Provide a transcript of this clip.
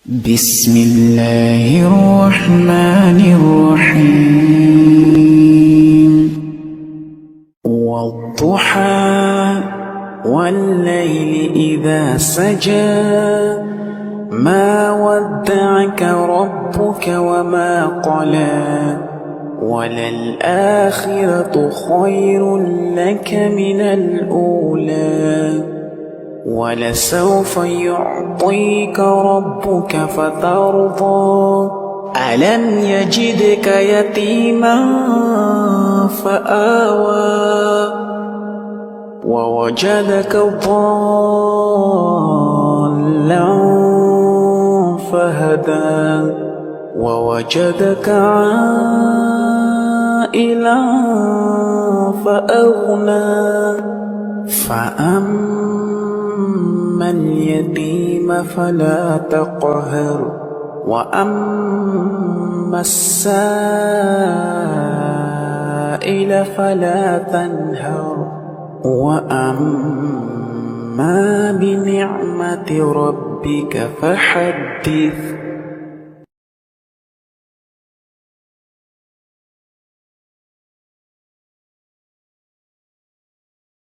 بسم الله الرحمن الرحيم والضحى والليل إذا سجى ما ودعك ربك وما قلى وللآخرة خير لك من الأولى ولسوف يعطيك ربك فترضى ألم يجدك يتيما فآوى ووجدك ضالا فهدى ووجدك عائلا فأغنى فأما اليتيم فلا تقهر وأما السائل فلا تنهر وأما بنعمة ربك فحدث.